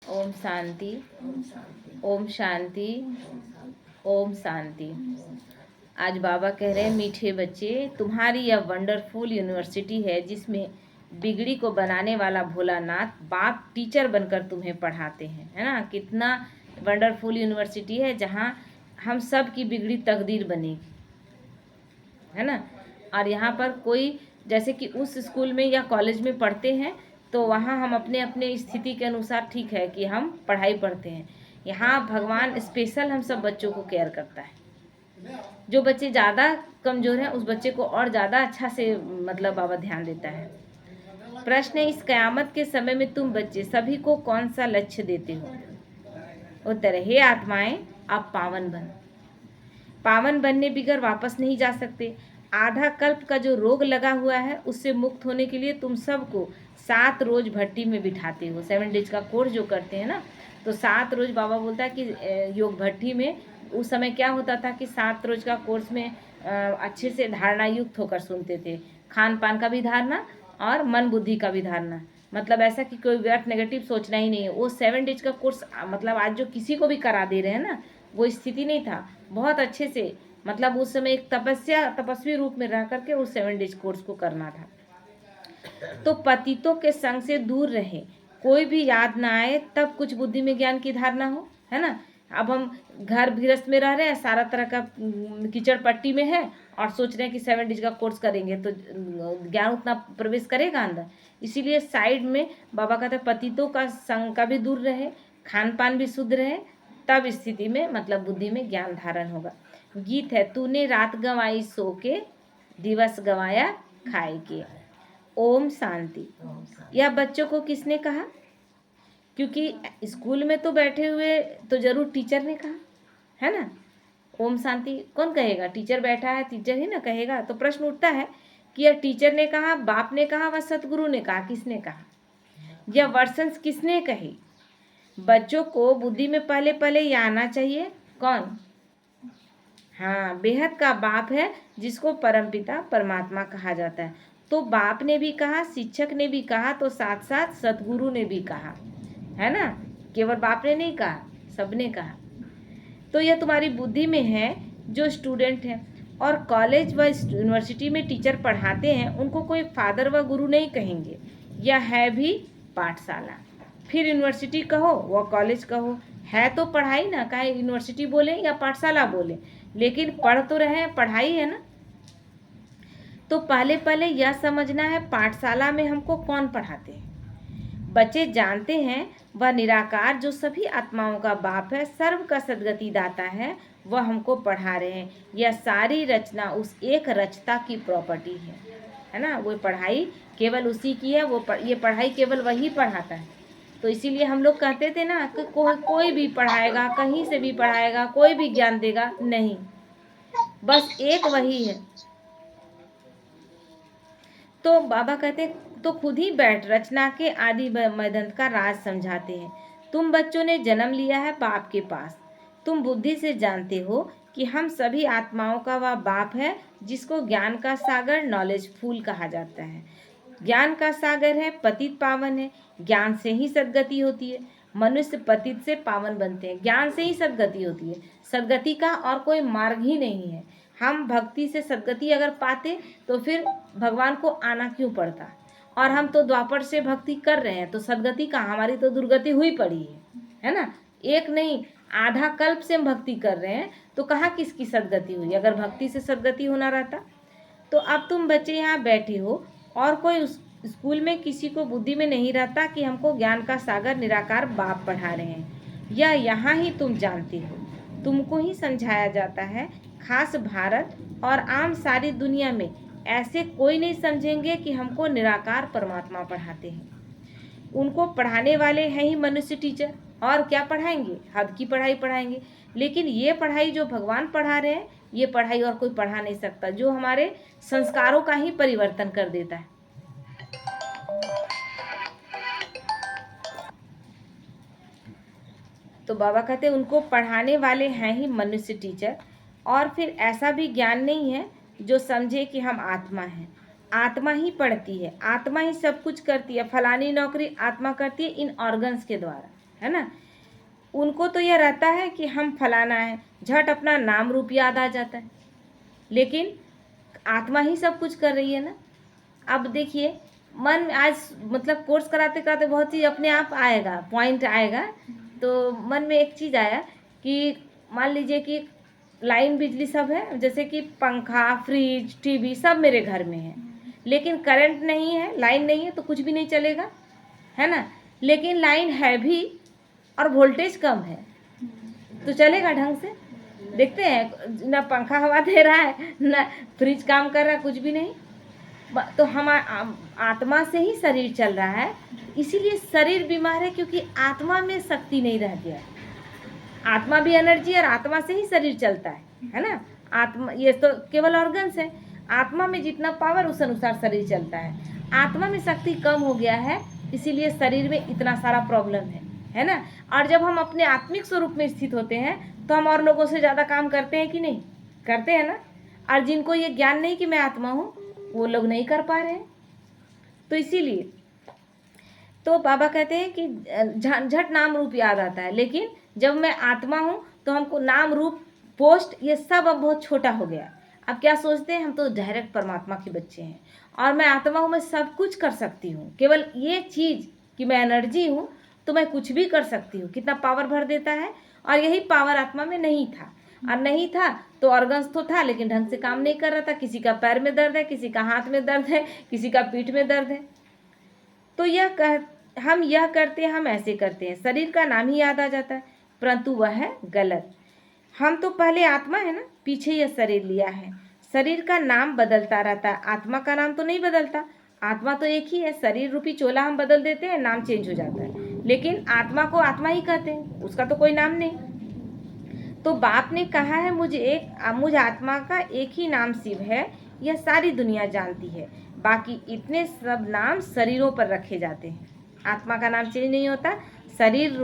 ओम शांति, ओम शांति, ओम शांति। आज बाबा कह रहे हैं, मीठे बच्चे, तुम्हारी यह वंडरफुल यूनिवर्सिटी है जिसमें बिगड़ी को बनाने वाला भोलानाथ बाप टीचर बनकर तुम्हें पढ़ाते हैं, है ना। कितना वंडरफुल यूनिवर्सिटी है जहाँ हम सब की बिगड़ी तकदीर बनेगी, है ना। और यहाँ पर कोई जैसे कि उस स्कूल में या कॉलेज में पढ़ते हैं तो वहाँ हम अपने अपने स्थिति के अनुसार ठीक है कि हम पढ़ाई पढ़ते हैं। यहाँ भगवान स्पेशल हम सब बच्चों को केयर करता है। जो बच्चे ज़्यादा कमज़ोर हैं उस बच्चे को और ज़्यादा अच्छा से मतलब बाबा ध्यान देता है। प्रश्न है, इस क़यामत के समय में तुम बच्चे सभी को कौन सा लक्ष्य देते हो? उत्तर है, हे आत्माएं, आप पावन बनने बिगर वापस नहीं जा सकते। आधा कल्प का जो रोग लगा हुआ है उससे मुक्त होने के लिए तुम सबको 7 रोज भट्टी में बिठाते हो। 7 डेज का कोर्स जो करते हैं ना, तो 7 रोज बाबा बोलता है कि योग भट्टी में उस समय क्या होता था कि 7 रोज का कोर्स में अच्छे से धारणा युक्त होकर सुनते थे। खान पान का भी धारणा और मन बुद्धि का भी धारणा, मतलब ऐसा कि कोई व्यर्थ नेगेटिव सोचना ही नहीं है। वो 7 डेज का कोर्स मतलब आज जो किसी को भी करा दे रहे हैं ना, वो स्थिति नहीं था। बहुत अच्छे से मतलब उस समय एक तपस्वी रूप में रह करके उस 7 डेज कोर्स को करना था। तो पतितों के संग से दूर रहे, कोई भी याद ना आए, तब कुछ बुद्धि में ज्ञान की धारणा हो, है ना। अब हम घर गृहस्थ में रह रहे हैं, सारा तरह का कीचड़ पट्टी में है और सोच रहे हैं कि 7 डेज का कोर्स करेंगे तो ज्ञान उतना प्रवेश करेगा अंदर। इसीलिए साइड में बाबा कहते हैं पतितों का संग का भी दूर रहे, खान पान भी शुद्ध रहे, तब स्थिति में मतलब बुद्धि में ज्ञान धारण होगा। गीत है, तूने रात गंवाई सो के, दिवस गंवाया खाए के। ओम शांति। यह बच्चों को किसने कहा? क्योंकि स्कूल में तो बैठे हुए तो जरूर टीचर ने कहा, है ना। ओम शांति कौन कहेगा? टीचर बैठा है, टीचर ही ना कहेगा। तो प्रश्न उठता है कि यह टीचर ने कहा, बाप ने कहा, व सतगुरु ने कहा, किसने कहा? यह वर्षन्स किसने कही? बच्चों को बुद्धि में पहले पहले यह आना चाहिए, कौन? हाँ, बेहद का बाप है जिसको परमपिता परमात्मा कहा जाता है। तो बाप ने भी कहा, शिक्षक ने भी कहा, तो साथ साथ सतगुरु ने भी कहा, है ना। केवल बाप ने नहीं कहा, सबने कहा। तो यह तुम्हारी बुद्धि में है। जो स्टूडेंट हैं और कॉलेज व यूनिवर्सिटी में टीचर पढ़ाते हैं उनको कोई फादर व गुरु नहीं कहेंगे। यह है भी पाठशाला, फिर यूनिवर्सिटी कहो व कॉलेज कहो, है तो पढ़ाई ना, चाहे यूनिवर्सिटी बोले या पाठशाला बोले, लेकिन पढ़ तो रहे हैं, पढ़ाई है ना। तो पहले पहले यह समझना है पाठशाला में हमको कौन पढ़ाते हैं। बच्चे जानते हैं वह निराकार जो सभी आत्माओं का बाप है, सर्व का सद्गति दाता है, वह हमको पढ़ा रहे हैं। यह सारी रचना उस एक रचता की प्रॉपर्टी है ना। वो पढ़ाई केवल उसी की है, ये पढ़ाई केवल वही पढ़ाता है। तो इसीलिए हम लोग कहते थे ना कि कोई भी पढ़ाएगा, कहीं से भी पढ़ाएगा, कोई भी ज्ञान देगा, नहीं, बस एक वही है। तो बाबा कहते तो खुद ही बैठ रचना के आदि मदंत का राज समझाते हैं। तुम बच्चों ने जन्म लिया है बाप के पास। तुम बुद्धि से जानते हो कि हम सभी आत्माओं का वह बाप है जिसको ज्ञान का सागर नॉलेज फूल कहा जाता है। ज्ञान का सागर है, पतित पावन है। ज्ञान से ही सद्गति होती है। मनुष्य पतित से पावन बनते हैं, ज्ञान से ही सद्गति होती है। सद्गति का और कोई मार्ग ही नहीं है। हम भक्ति से सद्गति अगर पाते तो फिर भगवान को आना क्यों पड़ता? और हम तो द्वापर से भक्ति कर रहे हैं तो सद्गति का, हमारी तो दुर्गति हुई पड़ी है ना। एक नहीं, आधा कल्प से हम भक्ति कर रहे हैं तो कहाँ किसकी सद्गति हुई? अगर भक्ति से सद्गति होना रहता। तो अब तुम बच्चे यहाँ बैठे हो और कोई उस स्कूल में किसी को बुद्धि में नहीं रहता कि हमको ज्ञान का सागर निराकार बाप पढ़ा रहे हैं। यह यहाँ ही तुम जानते हो, तुमको ही समझाया जाता है। खास भारत और आम सारी दुनिया में ऐसे कोई नहीं समझेंगे कि हमको निराकार परमात्मा पढ़ाते हैं। उनको पढ़ाने वाले हैं ही मनुष्य टीचर, और क्या पढ़ाएंगे? हद की पढ़ाई पढ़ाएंगे। लेकिन ये पढ़ाई जो भगवान पढ़ा रहे हैं, ये पढ़ाई और कोई पढ़ा नहीं सकता, जो हमारे संस्कारों का ही परिवर्तन कर देता है। तो बाबा कहते हैं उनको पढ़ाने वाले हैं ही मनुष्य टीचर। और फिर ऐसा भी ज्ञान नहीं है जो समझे कि हम आत्मा हैं। आत्मा ही पढ़ती है, आत्मा ही सब कुछ करती है। फलानी नौकरी आत्मा करती है इन ऑर्गन्स के द्वारा, है ना। उनको तो यह रहता है कि हम फलाना है, झट अपना नाम रूप याद आ जाता है, लेकिन आत्मा ही सब कुछ कर रही है ना। अब देखिए, मन आज मतलब कोर्स कराते कराते बहुत चीज़ अपने आप आएगा, पॉइंट आएगा। तो मन में एक चीज़ आया कि मान लीजिए कि लाइन बिजली सब है, जैसे कि पंखा, फ्रिज, टीवी सब मेरे घर में है, लेकिन करंट नहीं है, लाइन नहीं है, तो कुछ भी नहीं चलेगा, है ना। लेकिन लाइन है भी और वोल्टेज कम है, तो चलेगा ढंग से। देखते हैं ना, पंखा हवा दे रहा है ना फ्रिज काम कर रहा है, कुछ भी नहीं। तो हम आत्मा से ही शरीर चल रहा है, इसीलिए शरीर बीमार है, क्योंकि आत्मा में शक्ति नहीं रह गया। आत्मा भी एनर्जी और आत्मा से ही शरीर चलता है ना। आत्मा ये तो केवल ऑर्गन्स है, आत्मा में जितना पावर उस अनुसार शरीर चलता है। आत्मा में शक्ति कम हो गया है, इसीलिए शरीर में इतना सारा प्रॉब्लम है ना। और जब हम अपने आत्मिक स्वरूप में स्थित होते हैं तो हम और लोगों से ज़्यादा काम करते हैं कि नहीं, करते हैं ना। और जिनको ये ज्ञान नहीं कि मैं आत्मा हूँ, वो लोग नहीं कर पा रहे हैं। तो इसीलिए तो बाबा कहते हैं कि झट नाम रूप याद आता है, लेकिन जब मैं आत्मा हूँ तो हमको नाम रूप पोस्ट ये सब अब बहुत छोटा हो गया। अब क्या सोचते हैं, हम तो डायरेक्ट परमात्मा के बच्चे हैं और मैं आत्मा हूँ, मैं सब कुछ कर सकती हूँ। केवल ये चीज़ कि मैं एनर्जी हूँ तो मैं कुछ भी कर सकती हूँ, कितना पावर भर देता है। और यही पावर आत्मा में नहीं था, और नहीं था तो ऑर्गन्स तो था लेकिन ढंग से काम नहीं कर रहा था। किसी का पैर में दर्द है, किसी का हाथ में दर्द है, किसी का पीठ में दर्द है। तो हम यह करते हैं, हम ऐसे करते हैं, शरीर का नाम ही याद आ जाता है, परंतु वह है गलत। हम तो पहले आत्मा है ना, पीछे यह शरीर लिया है। शरीर का नाम बदलता रहता है, आत्मा का नाम तो नहीं बदलता। आत्मा तो एक ही है, शरीर रूपी चोला हम बदल देते हैं, नाम चेंज हो जाता है, लेकिन आत्मा को आत्मा ही कहते हैं, उसका तो कोई नाम नहीं। तो बाप ने कहा है मुझ आत्मा का एक ही नाम शिव है, यह सारी दुनिया जानती है। बाकी इतने सब नाम शरीरों पर रखे जाते हैं, आत्मा का नाम चेंज नहीं होता। शरीर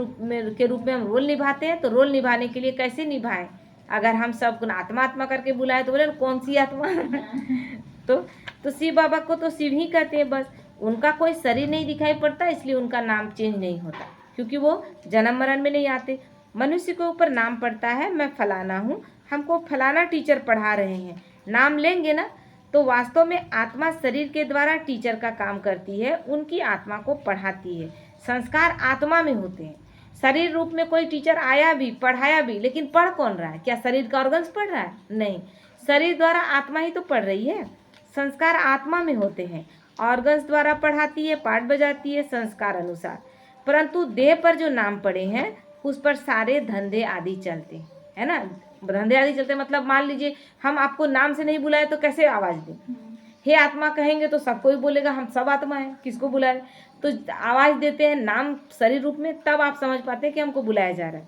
के रूप में हम रोल निभाते हैं, तो रोल निभाने के लिए कैसे निभाएं। अगर हम सब आत्मा आत्मा करके बुलाए तो बोले कौन सी आत्मा तो शिव बाबा को तो शिव ही कहते हैं बस। उनका कोई शरीर नहीं दिखाई पड़ता, इसलिए उनका नाम चेंज नहीं होता, क्योंकि वो जन्म मरण में नहीं आते। मनुष्य के ऊपर नाम पड़ता है, मैं फलाना हूँ, हमको फलाना टीचर पढ़ा रहे हैं, नाम लेंगे ना, तो वास्तव में आत्मा शरीर के द्वारा टीचर का काम करती है, उनकी आत्मा को पढ़ाती है। संस्कार आत्मा में होते हैं। शरीर रूप में कोई टीचर आया भी, पढ़ाया भी, लेकिन पढ़ कौन रहा है? क्या शरीर का ऑर्गन्स पढ़ रहा है? नहीं, शरीर द्वारा आत्मा ही तो पढ़ रही है। संस्कार आत्मा में होते हैं, ऑर्गन्स द्वारा पढ़ाती है, पाठ बजाती है संस्कार अनुसार। परंतु देह पर जो नाम पड़े हैं उस पर सारे धंधे आदि चलते हैं, है ना। धंधे आदि चलते मतलब मान लीजिए हम आपको नाम से नहीं बुलाए तो कैसे आवाज़ दें? हे आत्मा कहेंगे तो सबको ही बोलेगा हम सब आत्मा हैं, किसको बुलाए? तो आवाज़ देते हैं नाम शरीर रूप में, तब आप समझ पाते हैं कि हमको बुलाया जा रहा है।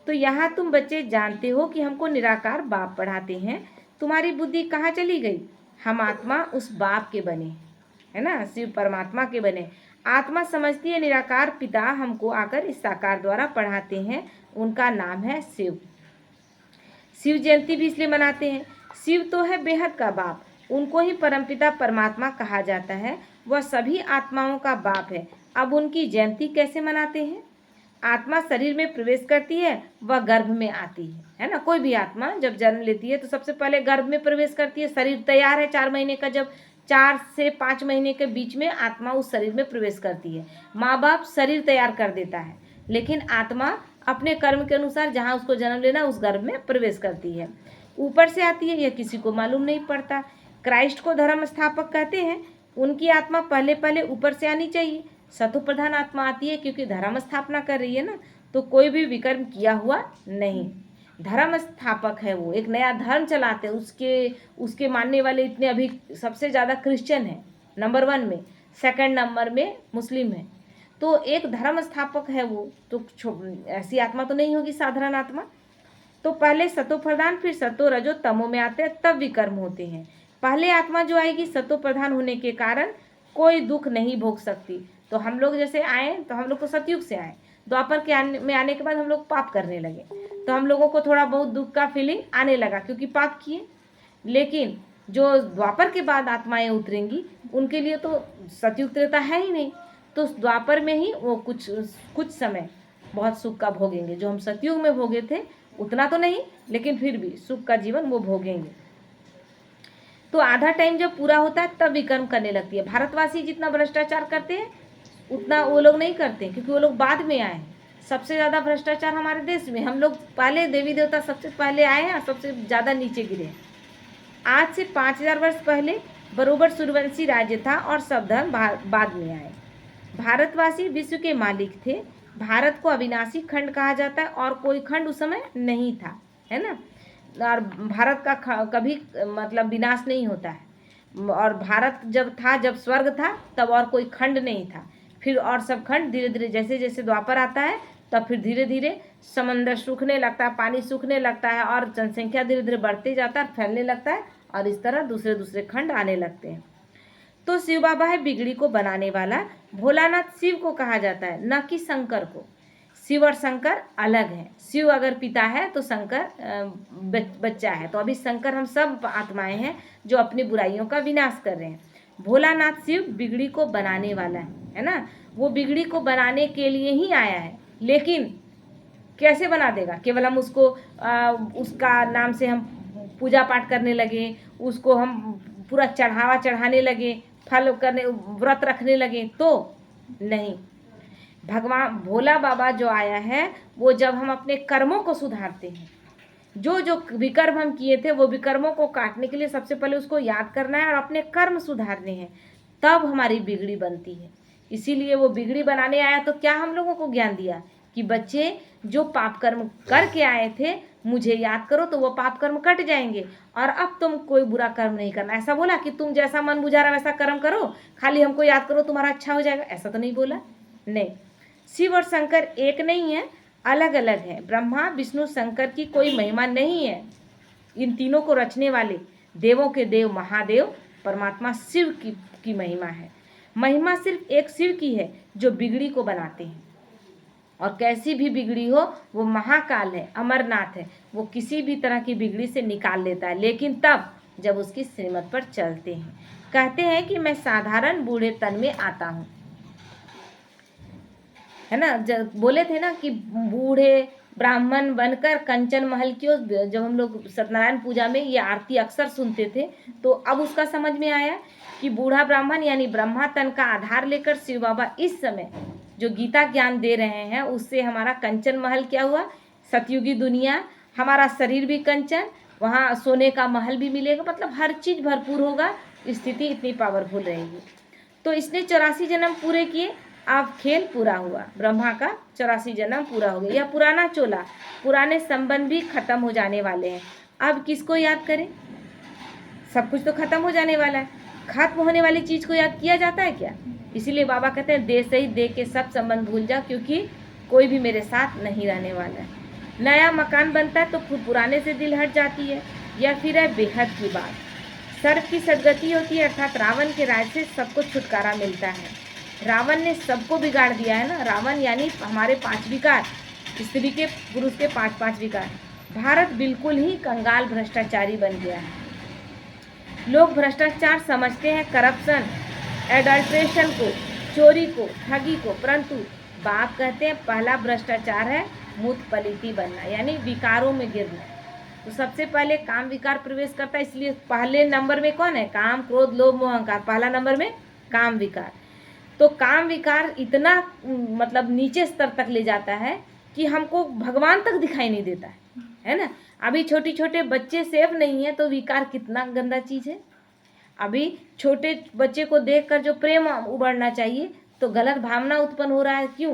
तो यहाँ तुम बच्चे जानते हो कि हमको निराकार बाप पढ़ाते हैं, तुम्हारी बुद्धि कहाँ चली गई? हम आत्मा उस बाप के बने, है ना, शिव परमात्मा के बने। आत्मा समझती है निराकार पिता हमको आकर इस साकार द्वारा पढ़ाते हैं, उनका नाम है शिव। शिव जयंती भी इसलिए मनाते हैं। शिव तो है बेहद का बाप, उनको ही परमपिता परमात्मा कहा जाता है, वह सभी आत्माओं का बाप है। अब उनकी जयंती कैसे मनाते हैं? आत्मा शरीर में प्रवेश करती है, वह गर्भ में आती है ना। कोई भी आत्मा जब जन्म लेती है तो सबसे पहले गर्भ में प्रवेश करती है। शरीर तैयार है 4 महीने का, जब 4 से 5 महीने के बीच में आत्मा उस शरीर में प्रवेश करती है। माँ बाप शरीर तैयार कर देता है, लेकिन आत्मा अपने कर्म के अनुसार जहाँ उसको जन्म लेना उस गर्भ में प्रवेश करती है। ऊपर से आती है, यह किसी को मालूम नहीं पड़ता। क्राइस्ट को धर्म स्थापक कहते हैं, उनकी आत्मा पहले पहले ऊपर से आनी चाहिए। सतो प्रधान आत्मा आती है क्योंकि धर्म स्थापना कर रही है ना, तो कोई भी विकर्म किया हुआ नहीं, धर्म स्थापक है वो, एक नया धर्म चलाते हैं। उसके मानने वाले इतने अभी सबसे ज़्यादा क्रिश्चियन है नंबर 1 में, सेकंड नंबर में मुस्लिम है, तो एक धर्म स्थापक है वो। तो ऐसी आत्मा तो नहीं होगी साधारण आत्मा। तो पहले सतो प्रधान, फिर सतो रजो तमो में आते हैं, तब विकर्म होते हैं। पहले आत्मा जो आएगी सतो प्रधान होने के कारण कोई दुख नहीं भोग सकती। तो हम लोग जैसे आए तो हम लोग तो सतयुग से आए, द्वापर के आने के बाद हम लोग पाप करने लगे, तो हम लोगों को थोड़ा बहुत दुख का फीलिंग आने लगा क्योंकि पाप किए। लेकिन जो द्वापर के बाद आत्माएं उतरेंगी उनके लिए तो सतयुग त्रेता है ही नहीं, तो द्वापर में ही वो कुछ समय बहुत सुख का भोगेंगे। जो हम सतयुग में भोगे थे उतना तो नहीं, लेकिन फिर भी सुख का जीवन वो भोगेंगे। तो आधा टाइम जब पूरा होता है तब विकर्म करने लगती है। भारतवासी जितना भ्रष्टाचार करते हैं उतना वो लोग नहीं करते, क्योंकि वो लोग बाद में आए हैं। सबसे ज़्यादा भ्रष्टाचार हमारे देश में, हम लोग पहले देवी देवता सबसे पहले आए हैं और सबसे ज़्यादा नीचे गिरे हैं। आज से 5000 वर्ष पहले बरोबर सूर्यवंशी राज्य था और सब धर्म बाद में आए। भारतवासी विश्व के मालिक थे। भारत को अविनाशी खंड कहा जाता है और कोई खंड उस समय नहीं था, है ना। और भारत का कभी मतलब विनाश नहीं होता है। और भारत जब था, जब स्वर्ग था, तब और कोई खंड नहीं था। फिर और सब खंड धीरे धीरे जैसे जैसे द्वापर आता है तब फिर धीरे धीरे समंदर सूखने लगता है, पानी सूखने लगता है और जनसंख्या धीरे धीरे बढ़ते जाता है, फैलने लगता है और इस तरह दूसरे दूसरे खंड आने लगते हैं। तो शिव बाबा है बिगड़ी को बनाने वाला। भोलानाथ शिव को कहा जाता है, न कि शंकर को। शिव और शंकर अलग हैं। शिव अगर पिता है तो शंकर बच्चा है। तो अभी शंकर हम सब आत्माएं हैं जो अपनी बुराइयों का विनाश कर रहे हैं। भोलानाथ शिव बिगड़ी को बनाने वाला है ना। वो बिगड़ी को बनाने के लिए ही आया है, लेकिन कैसे बना देगा? केवल हम उसको उसका नाम से हम पूजा पाठ करने लगे, उसको हम पूरा चढ़ावा चढ़ाने लगे, फल करने, व्रत रखने लगे तो नहीं। भगवान भोला बाबा जो आया है वो जब हम अपने कर्मों को सुधारते हैं, जो जो विकर्म हम किए थे वो विकर्मों को काटने के लिए सबसे पहले उसको याद करना है और अपने कर्म सुधारने हैं, तब हमारी बिगड़ी बनती है। इसीलिए वो बिगड़ी बनाने आया। तो क्या हम लोगों को ज्ञान दिया कि बच्चे जो पाप कर्म करके आए थे मुझे याद करो तो वो पाप कर्म कट जाएंगे और अब तुम कोई बुरा कर्म नहीं करना। ऐसा बोला कि तुम जैसा मन बुझा रहा वैसा कर्म करो, खाली हमको याद करो तुम्हारा अच्छा हो जाएगा, ऐसा तो नहीं बोला। नहीं, शिव और शंकर एक नहीं है, अलग अलग है। ब्रह्मा विष्णु शंकर की कोई महिमा नहीं है। इन तीनों को रचने वाले देवों के देव महादेव परमात्मा शिव की महिमा है। महिमा सिर्फ एक शिव की है जो बिगड़ी को बनाते हैं। और कैसी भी बिगड़ी हो वो महाकाल है, अमरनाथ है, वो किसी भी तरह की बिगड़ी से निकाल लेता है, लेकिन तब जब उसकी श्रीमत पर चलते हैं। कहते हैं कि मैं साधारण बूढ़े तन में आता हूँ, है ना। जब बोले थे ना कि बूढ़े ब्राह्मण बनकर कंचन महल की ओर, जब हम लोग सत्यनारायण पूजा में ये आरती अक्सर सुनते थे तो अब उसका समझ में आया कि बूढ़ा ब्राह्मण यानी ब्रह्मा तन का आधार लेकर शिव बाबा इस समय जो गीता ज्ञान दे रहे हैं उससे हमारा कंचन महल क्या हुआ, सतयुगी दुनिया, हमारा शरीर भी कंचन, वहाँ सोने का महल भी मिलेगा, मतलब हर चीज़ भरपूर होगा, स्थिति इतनी पावरफुल रहेगी। तो इसने 84 जन्म पूरे किए, अब खेल पूरा हुआ। ब्रह्मा का 84 जन्म पूरा हो गया। यह पुराना चोला, पुराने संबंध भी खत्म हो जाने वाले हैं। अब किसको याद करें? सब कुछ तो खत्म हो जाने वाला है। खत्म होने वाली चीज़ को याद किया जाता है क्या? इसीलिए बाबा कहते हैं दे सही दे के सब संबंध भूल जाओ, क्योंकि कोई भी मेरे साथ नहीं रहने वाला है। नया मकान बनता है तो पुराने से दिल हट जाती है। या फिर है बेहद की बात, सर्व की सदगति होती है, अर्थात रावण के राज से सबको छुटकारा मिलता है। रावण ने सबको बिगाड़ दिया है ना। रावण यानी हमारे 5 विकार, स्त्री के पुरुष के 5 विकार। भारत बिल्कुल ही कंगाल भ्रष्टाचारी बन गया है। लोग भ्रष्टाचार समझते हैं करप्शन, एडल्ट्रेशन को, चोरी को, ठगी को, परंतु बाप कहते हैं पहला भ्रष्टाचार है मूत पलीती बनना, यानी विकारों में गिरना। तो सबसे पहले काम विकार प्रवेश करता है, इसलिए पहले नंबर में कौन है? काम, क्रोध, लोभ, मोह, अहंकार। पहला नंबर में काम विकार। तो काम विकार इतना मतलब नीचे स्तर तक ले जाता है कि हमको भगवान तक दिखाई नहीं देता है ना। अभी छोटे छोटे बच्चे सेफ नहीं है तो विकार कितना गंदा चीज़ है। अभी छोटे बच्चे को देखकर जो प्रेम उबरना चाहिए तो गलत भावना उत्पन्न हो रहा है, क्यों?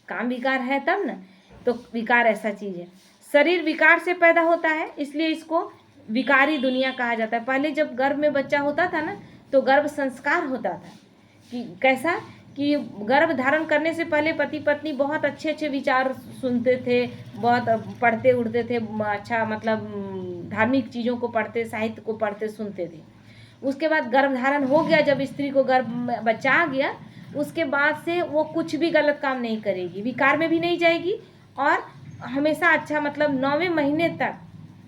काम विकार है तब ना। तो विकार ऐसा चीज़ है। शरीर विकार से पैदा होता है, इसलिए इसको विकारी दुनिया कहा जाता है। पहले जब गर्भ में बच्चा होता था ना तो गर्भ संस्कार होता था कि कैसा कि गर्भ धारण करने से पहले पति पत्नी बहुत अच्छे अच्छे विचार सुनते थे, बहुत पढ़ते उड़ते थे, अच्छा मतलब धार्मिक चीज़ों को पढ़ते, साहित्य को पढ़ते सुनते थे। उसके बाद गर्भधारण हो गया, जब स्त्री को गर्भ में बच्चा आ गया, उसके बाद से वो कुछ भी गलत काम नहीं करेगी, विकार में भी नहीं जाएगी और हमेशा अच्छा मतलब 9वें महीने तक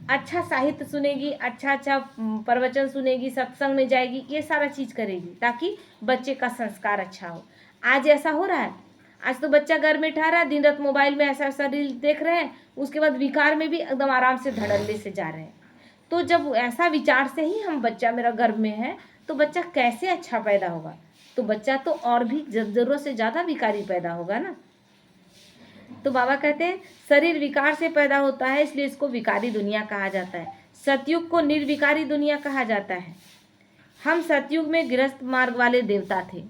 अच्छा साहित्य सुनेगी, अच्छा अच्छा प्रवचन सुनेगी, सत्संग में जाएगी, ये सारा चीज़ करेगी ताकि बच्चे का संस्कार अच्छा हो। आज ऐसा हो रहा है? आज तो बच्चा घर में ठहरा, दिन रात मोबाइल में ऐसा ऐसा रील देख रहे हैं, उसके बाद विकार में भी एकदम आराम से धड़ल्ले से जा रहे हैं। तो जब ऐसा विचार से ही हम बच्चा मेरा गर्भ में है, तो बच्चा कैसे अच्छा पैदा होगा? तो बच्चा तो और भी जरूरत से ज़्यादा विकारी पैदा होगा ना। तो बाबा कहते हैं शरीर विकार से पैदा होता है, इसलिए इसको विकारी दुनिया कहा जाता है। सतयुग को निर्विकारी दुनिया कहा जाता है। हम सतयुग में गृहस्थ मार्ग वाले देवता थे।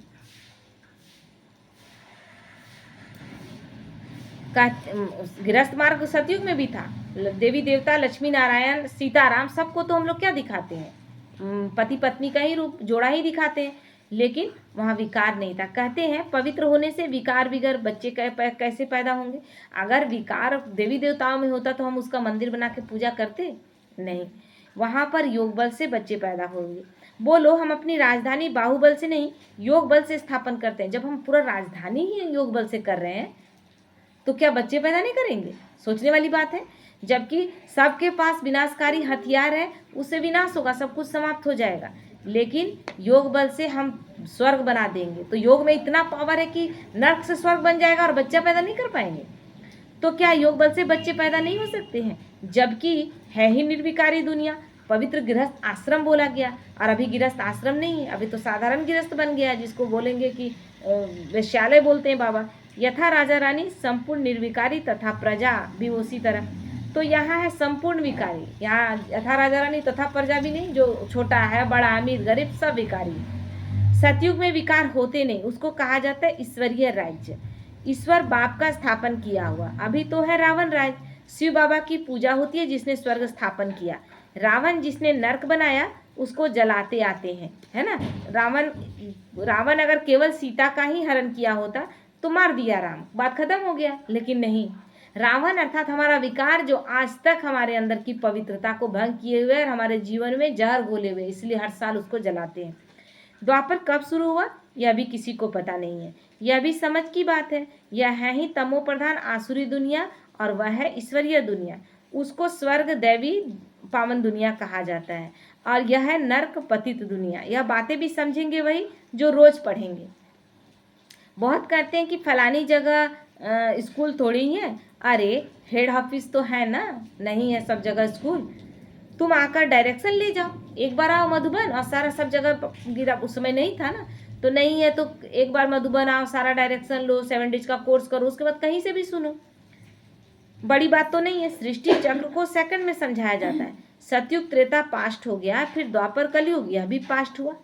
गृहस्थ मार्ग सतयुग में भी था। देवी देवता, लक्ष्मी नारायण, सीताराम, सबको तो हम लोग क्या दिखाते हैं? पति पत्नी का ही रूप, जोड़ा ही दिखाते हैं, लेकिन वहाँ विकार नहीं था। कहते हैं पवित्र होने से विकार बिगर बच्चे कैसे पैदा होंगे? अगर विकार देवी देवताओं में होता तो हम उसका मंदिर बना के पूजा करते नहीं। वहाँ पर योग बल से बच्चे पैदा होंगे। बोलो, हम अपनी राजधानी बाहुबल से नहीं, योग बल से स्थापन करते हैं। जब हम पूरा राजधानी ही योग बल से कर रहे हैं, तो क्या बच्चे पैदा नहीं करेंगे? सोचने वाली बात है। जबकि सबके पास विनाशकारी हथियार है, उससे विनाश होगा, सब कुछ समाप्त हो जाएगा। लेकिन योग बल से हम स्वर्ग बना देंगे। तो योग में इतना पावर है कि नर्क से स्वर्ग बन जाएगा और बच्चा पैदा नहीं कर पाएंगे। तो क्या योग बल से बच्चे पैदा नहीं हो सकते हैं? जबकि है ही निर्विकारी दुनिया, पवित्र गृहस्थ आश्रम बोला गया, और अभी गृहस्थ आश्रम नहीं है, अभी तो साधारण गृहस्थ बन गया, जिसको बोलेंगे कि वेश्यालय बोलते हैं बाबा। यथा राजा रानी संपूर्ण निर्विकारी तथा प्रजा भी उसी तरह। तो यहाँ है संपूर्ण विकारी, यहाँ यथा राजा रानी तथा प्रजा भी नहीं, जो छोटा है बड़ा अमीर गरीब सब विकारी। सतयुग में विकार होते नहीं, उसको कहा जाता है ईश्वरीय राज्य। ईश्वर बाप का स्थापन किया हुआ। अभी तो है रावण राज, शिव बाबा की पूजा होती है जिसने स्वर्ग स्थापन किया। रावण जिसने नर्क बनाया उसको जलाते आते हैं, है ना। रावण अगर केवल सीता का ही हरण किया होता तो मार दिया राम, बात खत्म हो गया। लेकिन नहीं, रावण अर्थात हमारा विकार, जो आज तक हमारे अंदर की पवित्रता को भंग किए हुए और हमारे जीवन में जहर घोले हुए, इसलिए हर साल उसको जलाते हैं। द्वापर कब शुरू हुआ यह भी किसी को पता नहीं है। यह भी समझ की बात है। यह है ही तमो प्रधान आसुरी दुनिया, और वह है ईश्वरीय दुनिया। उसको स्वर्ग दैवी पावन दुनिया कहा जाता है, और यह है नर्क पतित दुनिया। यह बातें भी समझेंगे वही जो रोज पढ़ेंगे। बहुत कहते हैं कि फलानी जगह स्कूल थोड़ी ही है। अरे हेड ऑफिस तो है ना, नहीं है सब जगह स्कूल। तुम आकर डायरेक्शन ले जाओ, एक बार आओ मधुबन, और सारा सब जगह गिरा, उस समय नहीं था ना, तो नहीं है तो एक बार मधुबन आओ, सारा डायरेक्शन लो, 7 डेज का कोर्स करो, उसके बाद कहीं से भी सुनो। बड़ी बात तो नहीं है। सृष्टि चक्र को सेकंड में समझाया जाता है। सतयुग त्रेता पास्ट हो गया, फिर द्वापर कलयुग, यह भी पास्ट हुआ।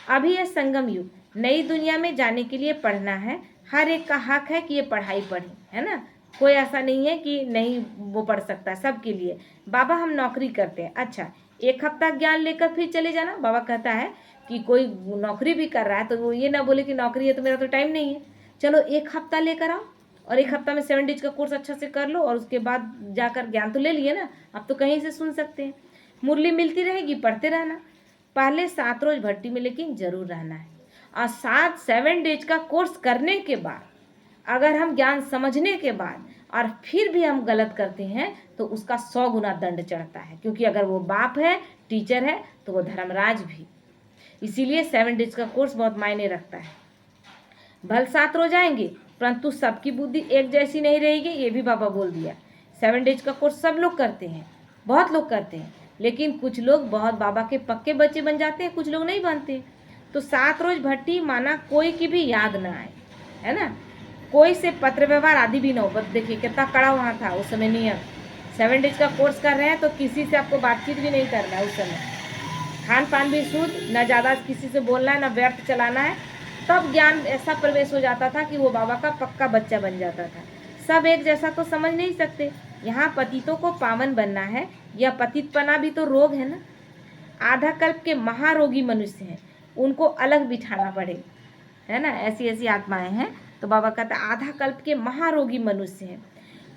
अभी है संगम युग। नई दुनिया में जाने के लिए पढ़ना है। हर एक का हक है कि ये पढ़ाई पढ़े, है ना। कोई ऐसा नहीं है कि नहीं वो पढ़ सकता, सबके लिए। बाबा हम नौकरी करते हैं, अच्छा 1 हफ्ता ज्ञान लेकर फिर चले जाना। बाबा कहता है कि कोई नौकरी भी कर रहा है तो वो ये ना बोले कि नौकरी है तो मेरा तो टाइम नहीं है। चलो 1 हफ्ता लेकर आओ, और 1 हफ्ता में 7 डेज का कोर्स अच्छा से कर लो, और उसके बाद जाकर ज्ञान तो ले लिए ना, अब तो कहीं से सुन सकते हैं। मुरली मिलती रहेगी, पढ़ते रहना। पहले 7 रोज भट्टी में लेकिन जरूर रहना है, और 7 डेज का कोर्स करने के बाद अगर हम ज्ञान समझने के बाद और फिर भी हम गलत करते हैं तो उसका 100 गुना दंड चढ़ता है, क्योंकि अगर वो बाप है, टीचर है, तो वो धर्मराज भी। इसीलिए 7 डेज का कोर्स बहुत मायने रखता है। भल 7 रोज आएंगे, परंतु सबकी बुद्धि एक जैसी नहीं रहेगी, ये भी बाबा बोल दिया। 7 डेज का कोर्स सब लोग करते हैं, बहुत लोग करते हैं, लेकिन कुछ लोग बहुत बाबा के पक्के बच्चे बन जाते हैं, कुछ लोग नहीं बनते। तो 7 रोज भट्टी माना कोई की भी याद ना आए, है ना। कोई से पत्र व्यवहार आदि भी ना हो। बस देखिए कितना कड़ा वहाँ था उस समय नियम। 7 डेज का कोर्स कर रहे हैं तो किसी से आपको बातचीत भी नहीं करना है उस समय। खान पान भी शुद्ध, न ज़्यादा किसी से बोलना है, न व्यर्थ चलाना है। तब ज्ञान ऐसा प्रवेश हो जाता था कि वो बाबा का पक्का बच्चा बन जाता था। सब एक जैसा तो समझ नहीं सकते। यहाँ पतितों को पावन बनना है, यह पतितपना भी तो रोग है ना। आधा कल्प के महारोगी मनुष्य हैं, उनको अलग बिठाना पड़ेगा, है ना। ऐसी ऐसी आत्माएं हैं। तो बाबा कहता है आधा कल्प के महारोगी मनुष्य हैं,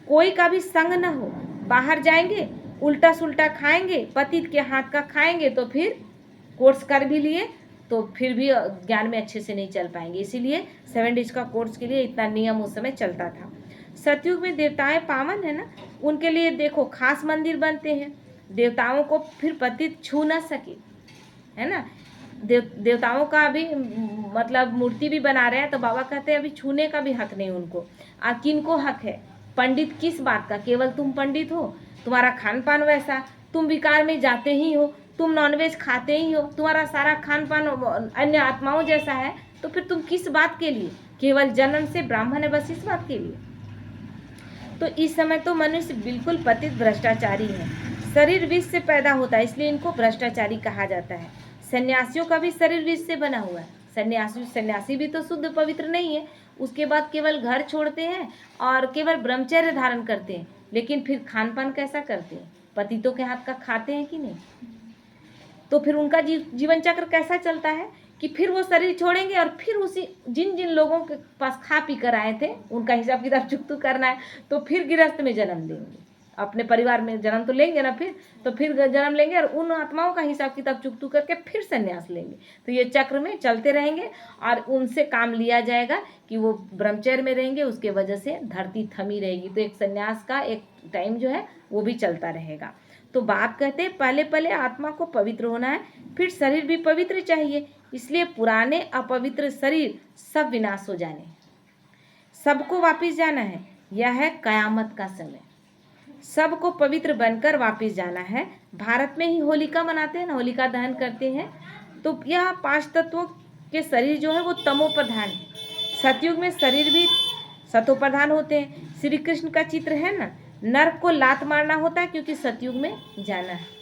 कोई का भी संग न हो। बाहर जाएंगे, उल्टा सुल्टा खाएंगे, पतित के हाथ का खाएंगे, तो फिर कोर्स कर भी लिए तो फिर भी ज्ञान में अच्छे से नहीं चल पाएंगे। इसीलिए 7 डेज का कोर्स के लिए इतना नियम उस समय चलता था। सतयुग में देवताएं पावन है ना, उनके लिए देखो खास मंदिर बनते हैं, देवताओं को फिर पतित छू न सके, है ना। देवताओं का भी मतलब मूर्ति भी बना रहे हैं, तो बाबा कहते हैं अभी छूने का भी हक नहीं उनको। और किनको हक है? पंडित किस बात का? केवल तुम पंडित हो, तुम्हारा खान पान वैसा, तुम विकार में जाते ही हो, तुम नॉनवेज खाते ही हो, तुम्हारा सारा खान पान अन्य आत्माओं जैसा है, तो फिर तुम किस बात के लिए? केवल जन्म से ब्राह्मण है, बस इस बात के लिए। तो इस समय तो मनुष्य बिल्कुल पतित भ्रष्टाचारी है। शरीर विष से पैदा होता है, इसलिए इनको भ्रष्टाचारी कहा जाता है। सन्यासियों का भी शरीर विष से बना हुआ है। सन्यासी भी तो शुद्ध पवित्र नहीं है। उसके बाद केवल घर छोड़ते हैं और केवल ब्रह्मचर्य धारण करते हैं, लेकिन फिर खान पान कैसा करते हैं? पतितों के हाथ का खाते हैं कि नहीं? तो फिर उनका जीवन चक्र कैसा चलता है कि फिर वो शरीर छोड़ेंगे और फिर उसी जिन जिन लोगों के पास खा पी कर आए थे उनका हिसाब किताब चुकतू करना है, तो फिर गृहस्थ में जन्म लेंगे, अपने परिवार में जन्म तो लेंगे ना, फिर जन्म लेंगे और उन आत्माओं का हिसाब किताब चुकतू करके फिर संन्यास लेंगे। तो ये चक्र में चलते रहेंगे और उनसे काम लिया जाएगा कि वो ब्रह्मचर्य में रहेंगे, उसके वजह से धरती थमी रहेगी। तो एक संन्यास का एक टाइम जो है वो भी चलता रहेगा। तो बाप कहते हैं पहले पहले आत्मा को पवित्र होना है, फिर शरीर भी पवित्र चाहिए। इसलिए पुराने अपवित्र शरीर सब विनाश हो जाने, सबको वापस जाना है। यह है कयामत का समय, सबको पवित्र बनकर वापस जाना है। भारत में ही होलिका मनाते हैं ना, होलिका दहन करते हैं। तो यह 5 तत्वों के शरीर जो है वो तमो प्रधान है। सतयुग में शरीर भी सतो प्रधान होते हैं। श्री कृष्ण का चित्र है ना, नर्क को लात मारना होता है क्योंकि सतयुग में जाना है।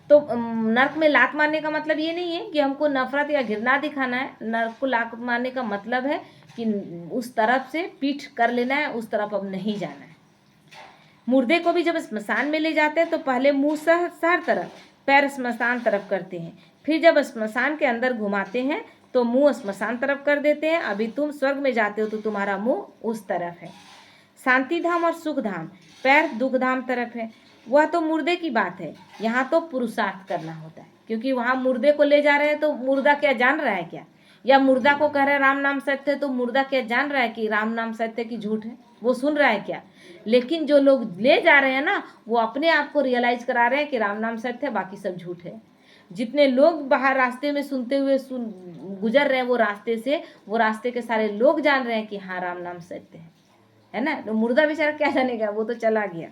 तो नर्क में लात मारने का मतलब ये नहीं है कि हमको नफरत या घृणा दिखाना है। नर्क को लात मारने का मतलब है कि उस तरफ से पीठ कर लेना है, उस तरफ अब नहीं जाना है। मुर्दे को भी जब स्मशान में ले जाते हैं तो पहले मुंह शहर तरफ, पैर स्मशान तरफ करते हैं। फिर जब स्मशान के अंदर घुमाते हैं तो मुंह स्मशान तरफ कर देते हैं। अभी तुम स्वर्ग में जाते हो तो तुम्हारा मुंह उस तरफ है। शांति धाम और सुख धाम, पैर दुख धाम तरफ है। वह तो मुर्दे की बात है, यहाँ तो पुरुषार्थ करना होता है, क्योंकि वहाँ मुर्दे को ले जा रहे हैं तो मुर्दा क्या जान रहा है क्या? या मुर्दा को कह रहे हैं राम नाम सत्य है, तो मुर्दा क्या जान रहा है कि राम नाम सत्य की झूठ है? वो सुन रहा है क्या? लेकिन जो लोग ले जा रहे हैं ना, वो अपने आप को रियलाइज करा रहे हैं कि राम नाम सत्य है, बाकी सब झूठ है। जितने लोग बाहर रास्ते में सुनते हुए गुजर रहे हैं वो रास्ते से, वो रास्ते के सारे लोग जान रहे हैं कि हाँ राम नाम सत्य है ना। तो मुर्दा बेचारा क्या जानेगा, वो तो चला गया।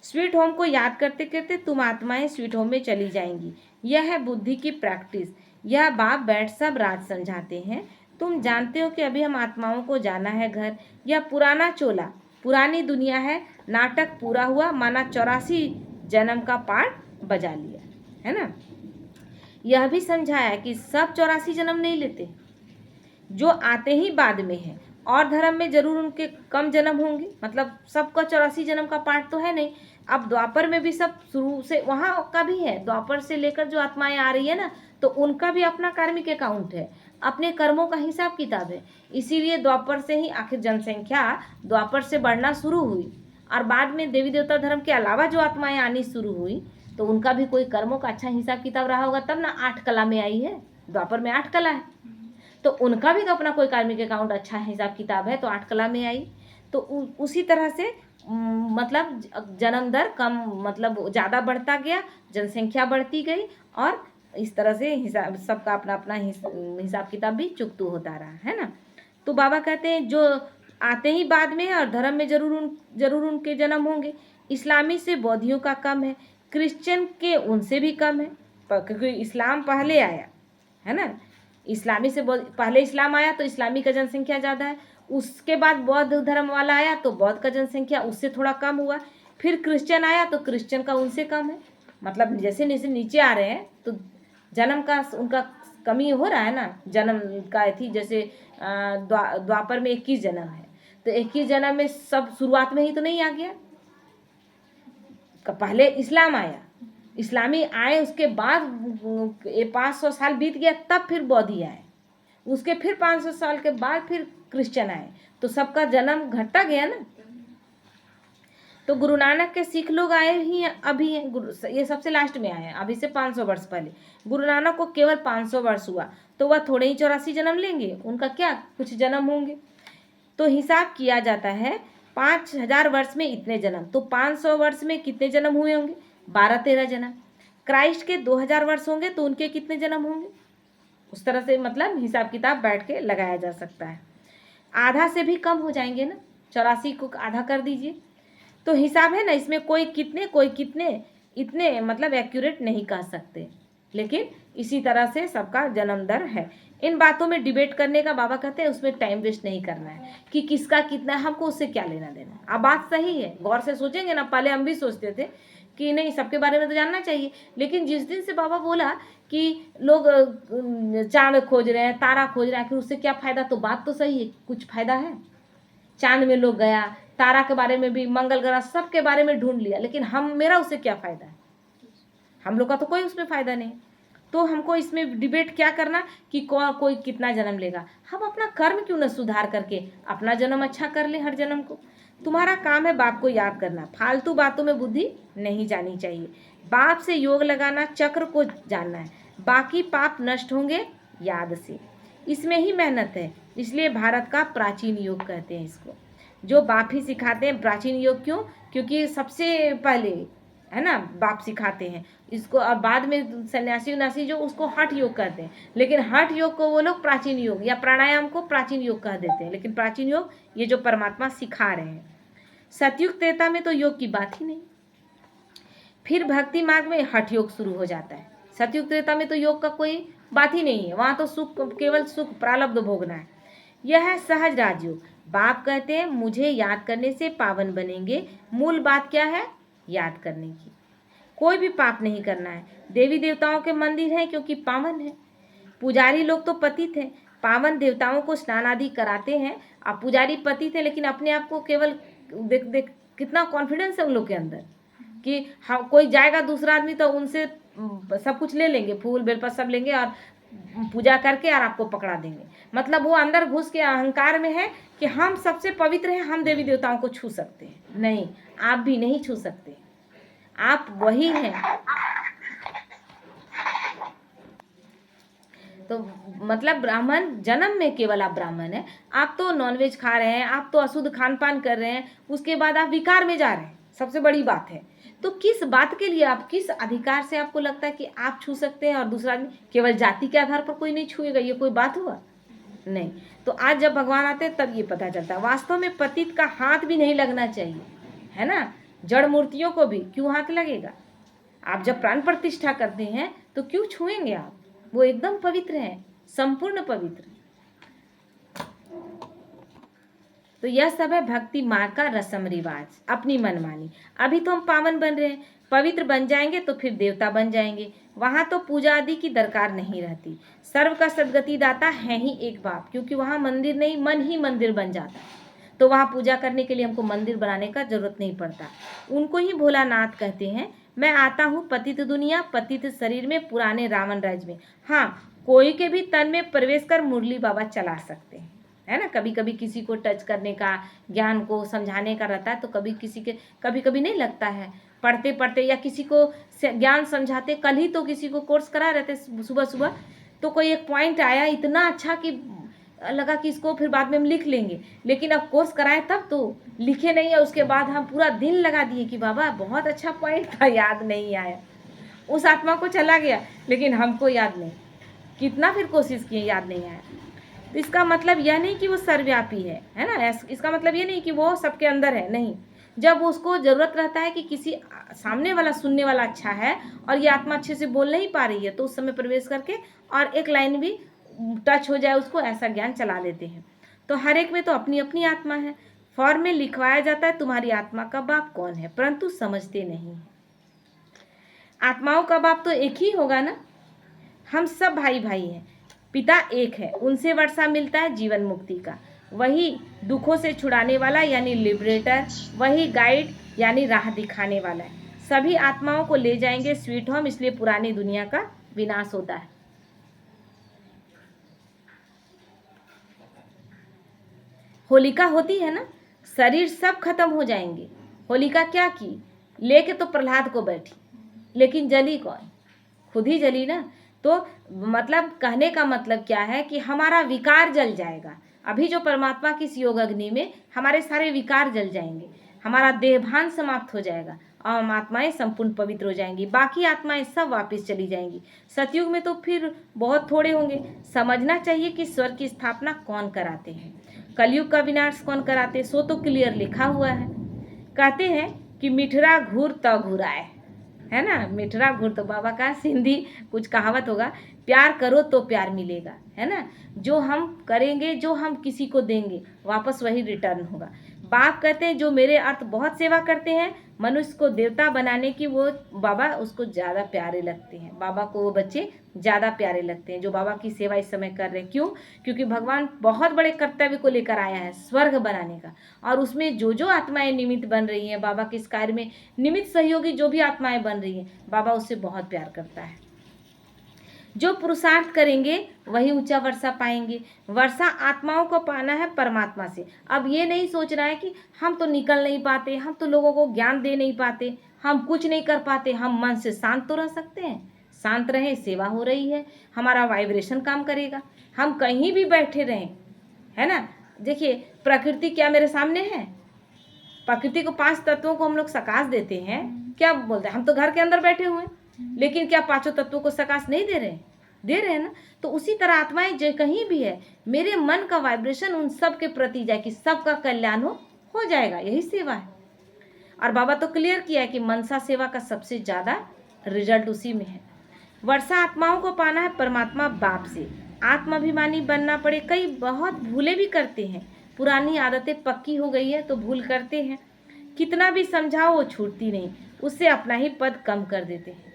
स्वीट होम को याद करते करते तुम आत्माएं स्वीट होम में चली जाएंगी। यह है बुद्धि की प्रैक्टिस। यह बाप बैठ सब राज समझाते हैं। तुम जानते हो कि अभी हम आत्माओं को जाना है घर। यह पुराना चोला, पुरानी दुनिया है। नाटक पूरा हुआ, माना 84 जन्म का पाठ बजा लिया, है ना। यह भी समझाया कि सब 84 जन्म नहीं लेते, जो आते ही बाद में है। और धर्म में जरूर उनके कम जन्म होंगे, मतलब सबका 84 जन्म का पाठ तो है नहीं। अब द्वापर में भी सब शुरू से वहाँ का भी है, द्वापर से लेकर जो आत्माएं आ रही है ना, तो उनका भी अपना कार्मिक अकाउंट है, अपने कर्मों का हिसाब किताब है। इसीलिए द्वापर से ही आखिर जनसंख्या द्वापर से बढ़ना शुरू हुई, और बाद में देवी देवता धर्म के अलावा जो आत्माएं आनी शुरू हुई तो उनका भी कोई कर्मों का अच्छा हिसाब किताब रहा होगा, तब ना 8 कला में आई है। द्वापर में 8 कला है, तो उनका भी तो अपना कोई कार्मिक अकाउंट अच्छा हिसाब किताब है, तो 8 कला में आई। तो उसी तरह से मतलब जन्म दर कम, मतलब ज़्यादा बढ़ता गया, जनसंख्या बढ़ती गई, और इस तरह से हिसाब सबका अपना अपना हिसाब किताब भी चुकतू होता रहा, है ना। तो बाबा कहते हैं जो आते ही बाद में और धर्म में जरूर उनके जन्म होंगे। इस्लामी से बौद्धियों का कम है, क्रिश्चियन के उनसे भी कम है, क्योंकि इस्लाम पहले आया, है ना। इस्लामी से पहले इस्लाम आया तो इस्लामी का जनसंख्या ज़्यादा है। उसके बाद बौद्ध धर्म वाला आया तो बौद्ध का जनसंख्या उससे थोड़ा कम हुआ। फिर क्रिश्चियन आया तो क्रिश्चियन का उनसे कम है। मतलब जैसे जैसे नीचे आ रहे हैं तो जन्म का उनका कमी हो रहा है ना, जन्म का थी। जैसे द्वापर में 21 जन्म है, तो 21 जन्म में सब शुरुआत में ही तो नहीं आ गया। पहले इस्लाम आया, इस्लामी आए, उसके बाद 500 साल बीत गया, तब फिर बौद्धी आए, उसके फिर 500 साल के बाद फिर क्रिश्चियन आए, तो सबका जन्म घटता गया ना। तो गुरु नानक के सिख लोग आए ही अभी हैं, ये सबसे लास्ट में आए हैं, अभी से 500 वर्ष पहले। गुरु नानक को केवल 500 वर्ष हुआ, तो वह थोड़े ही 84 जन्म लेंगे, उनका क्या कुछ जन्म होंगे। तो हिसाब किया जाता है 5000 वर्ष में इतने जन्म, तो 500 वर्ष में कितने जन्म हुए होंगे? 12-13 जन्म। क्राइस्ट के 2000 वर्ष होंगे तो उनके कितने जन्म होंगे, उस तरह से मतलब हिसाब किताब बैठ के लगाया जा सकता है। आधा से भी कम हो जाएंगे ना, 84 को आधा कर दीजिए, तो हिसाब है ना, इसमें कोई कितने इतने मतलब एक्यूरेट नहीं कह सकते, लेकिन इसी तरह से सबका जन्म दर है। इन बातों में डिबेट करने का बाबा कहते हैं उसमें टाइम वेस्ट नहीं करना है कि किसका कितना, हमको उससे क्या लेना देना। अब बात सही है, गौर से सोचेंगे ना, पहले हम भी सोचते थे कि नहीं सबके बारे में तो जानना चाहिए, लेकिन जिस दिन से बाबा बोला कि लोग चांद खोज रहे हैं, तारा खोज रहे हैं, आखिर उससे क्या फ़ायदा, तो बात तो सही है, कुछ फ़ायदा है। चांद में लोग गया, तारा के बारे में भी, मंगल ग्रह सब के बारे में ढूंढ लिया, लेकिन मेरा उससे क्या फ़ायदा है, हम लोग का तो कोई उसमें फ़ायदा नहीं। तो हमको इसमें डिबेट क्या करना कि कोई कितना जन्म लेगा, हम अपना कर्म क्यों न सुधार करके अपना जन्म अच्छा कर ले हर जन्म को। तुम्हारा काम है बाप को याद करना, फालतू बातों में बुद्धि नहीं जानी चाहिए। बाप से योग लगाना, चक्र को जानना है, बाकी पाप नष्ट होंगे याद से, इसमें ही मेहनत है। इसलिए भारत का प्राचीन योग कहते हैं इसको, जो बाप ही सिखाते हैं। प्राचीन योग क्यों, क्योंकि सबसे पहले है ना बाप सिखाते हैं इसको, और बाद में सन्यासी उन्यासी जो उसको हठ योग कहते हैं, लेकिन हठ योग को वो लोग प्राचीन योग या प्राणायाम को प्राचीन योग कह देते हैं, लेकिन प्राचीन योग ये जो परमात्मा सिखा रहे हैं। सतयुग त्रेता में तो योग की बात ही नहीं, फिर भक्ति मार्ग में हठ योग शुरू हो जाता है। सतयुग त्रेता में तो योग का कोई बात ही नहीं है, वहाँ तो सुख, केवल सुख प्रारब्ध भोगना है। यह है सहज राजयोग। बाप कहते हैं मुझे याद करने से पावन बनेंगे। मूल बात क्या है, याद करने की, कोई भी पाप नहीं करना है। देवी देवताओं के मंदिर हैं क्योंकि पावन है, पुजारी लोग तो पतित हैं, पावन देवताओं को स्नान आदि कराते हैं। अब पुजारी पतित है लेकिन अपने आप को केवल देख देख कितना कॉन्फिडेंस है उन लोग के अंदर कि हाँ कोई जाएगा दूसरा आदमी तो उनसे सब कुछ ले लेंगे, फूल बेलपत्र सब लेंगे और पूजा करके और आपको पकड़ा देंगे। मतलब वो अंदर घुस के अहंकार में है कि हम सबसे पवित्र हैं, हम देवी देवताओं को छू सकते हैं। नहीं, आप भी नहीं छू सकते, आप वही हैं। तो मतलब ब्राह्मण जन्म में केवल आप ब्राह्मण हैं, आप तो नॉनवेज खा रहे हैं, आप तो अशुद्ध खान पान कर रहे हैं, उसके बाद आप विकार में जा रहे हैं, सबसे बड़ी बात है। तो किस बात के लिए, आप किस अधिकार से आपको लगता है कि आप छू सकते हैं और दूसरा आदमी, केवल जाति के आधार पर कोई नहीं छुएगा, ये कोई बात हुआ? नहीं। तो आज जब भगवान आते हैं तब ये पता चलता है वास्तव में पतित का हाथ भी नहीं लगना चाहिए, है ना। जड़ मूर्तियों को भी क्यों हाथ लगेगा? आप जब प्राण प्रतिष्ठा करते हैं तो क्यों छुएंगे आप? वो एकदम पवित्र है, संपूर्ण पवित्र। तो यह सब है भक्ति मार्ग का रस्म रिवाज, अपनी मनमानी। अभी तो हम पावन बन रहे हैं, पवित्र बन जाएंगे तो फिर देवता बन जाएंगे, वहाँ तो पूजा आदि की दरकार नहीं रहती। सर्व का सदगति दाता है ही एक बाप, क्योंकि वहाँ मंदिर नहीं, मन ही मंदिर बन जाता है। तो वहाँ पूजा करने के लिए हमको मंदिर बनाने का जरूरत नहीं पड़ता। उनको ही भोलानाथ कहते हैं। मैं आता हूँ पतित दुनिया, पतित शरीर में, पुराने रावण राज्य में। हाँ, कोई के भी तन में प्रवेश कर मुरली बाबा चला सकते हैं, है ना। कभी कभी किसी को टच करने का, ज्ञान को समझाने का रहता है, तो कभी कभी नहीं लगता है पढ़ते पढ़ते, या किसी को ज्ञान समझाते। कल ही तो किसी को कोर्स करा रहे थे सुबह सुबह, तो कोई एक पॉइंट आया इतना अच्छा कि लगा कि इसको फिर बाद में हम लिख लेंगे, लेकिन अब कोर्स कराए तब तो लिखे नहीं है। उसके बाद हम पूरा दिन लगा दिए कि बाबा बहुत अच्छा पॉइंट था, याद नहीं आया। उस आत्मा को चला गया लेकिन हमको याद नहीं, कितना फिर कोशिश किए, याद नहीं आया। तो इसका मतलब यह नहीं कि वो सर्वव्यापी है ना। इसका मतलब ये नहीं कि वो सबके अंदर है, नहीं। जब उसको ज़रूरत रहता है कि किसी सामने वाला सुनने वाला अच्छा है और ये आत्मा अच्छे से बोल नहीं पा रही है, तो उस समय प्रवेश करके और एक लाइन भी टच हो जाए उसको, ऐसा ज्ञान चला लेते हैं। तो हर एक में तो अपनी अपनी आत्मा है। फॉर्म में लिखवाया जाता है तुम्हारी आत्मा का बाप कौन है, परंतु समझते नहीं। आत्माओं का बाप तो एक ही होगा ना, हम सब भाई भाई हैं, पिता एक है, उनसे वर्षा मिलता है जीवन मुक्ति का। वही दुखों से छुड़ाने वाला यानी लिबरेटर, वही गाइड यानी राह दिखाने वाला है। सभी आत्माओं को ले जाएंगे स्वीट होम, इसलिए पुरानी दुनिया का विनाश होता है। होलिका होती है ना, शरीर सब खत्म हो जाएंगे। होलिका क्या की, लेके तो प्रहलाद को बैठी, लेकिन जली कौन? खुद ही जली ना। तो मतलब कहने का मतलब क्या है कि हमारा विकार जल जाएगा। अभी जो परमात्मा की इस योग अग्नि में हमारे सारे विकार जल जाएंगे, हमारा देहभान समाप्त हो जाएगा और हम आत्माएं संपूर्ण पवित्र हो जाएंगी, बाकी आत्माएं सब वापस चली जाएंगी। सतयुग में तो फिर बहुत थोड़े होंगे। समझना चाहिए कि स्वर्ग की स्थापना कौन कराते हैं, कलयुग का विनाश कौन कराते, सो तो क्लियर लिखा हुआ है। कहते हैं कि मिठरा घूर तो घुराए, है ना, मिठरा घूर तो बाबा का सिंधी कुछ कहावत होगा, प्यार करो तो प्यार मिलेगा, है ना। जो हम करेंगे, जो हम किसी को देंगे, वापस वही रिटर्न होगा। बाप कहते हैं जो मेरे अर्थ बहुत सेवा करते हैं, मनुष्य को देवता बनाने की वो बाबा उसको ज़्यादा प्यारे लगते हैं, बाबा को वो बच्चे ज़्यादा प्यारे लगते हैं जो बाबा की सेवा इस समय कर रहे हैं। क्यों? क्योंकि भगवान बहुत बड़े कर्तव्य को लेकर आया है, स्वर्ग बनाने का, और उसमें जो जो आत्माएं निमित्त बन रही हैं, बाबा के इस कार्य में निमित्त सहयोगी जो भी आत्माएं बन रही हैं, बाबा उससे बहुत प्यार करता है। जो पुरुषार्थ करेंगे वही ऊंचा वर्षा पाएंगे। वर्षा आत्माओं को पाना है परमात्मा से। अब ये नहीं सोचना है कि हम तो निकल नहीं पाते, हम तो लोगों को ज्ञान दे नहीं पाते, हम कुछ नहीं कर पाते, हम मन से शांत तो रह सकते हैं। शांत रहें, सेवा हो रही है, हमारा वाइब्रेशन काम करेगा, हम कहीं भी बैठे रहें, है ना। देखिए प्रकृति क्या मेरे सामने है, प्रकृति को 5 तत्वों को हम लोग सकाश देते हैं, क्या बोलते हैं, हम तो घर के अंदर बैठे हुए हैं, लेकिन क्या 5 तत्वों को सकाश नहीं दे रहे हैं? दे रहे हैं ना। तो उसी तरह आत्माएं जो कहीं भी है, मेरे मन का वाइब्रेशन उन सब के प्रति जाए कि सबका कल्याण हो जाएगा, यही सेवा है। और बाबा तो क्लियर किया है कि मनसा सेवा का सबसे ज़्यादा रिजल्ट उसी में है। वर्षा आत्माओं को पाना है परमात्मा बाप से। आत्माभिमानी बनना पड़े, कई बहुत भूले भी करते हैं, पुरानी आदतें पक्की हो गई है तो भूल करते हैं, कितना भी समझाओ वो छूटती नहीं, उससे अपना ही पद कम कर देते हैं।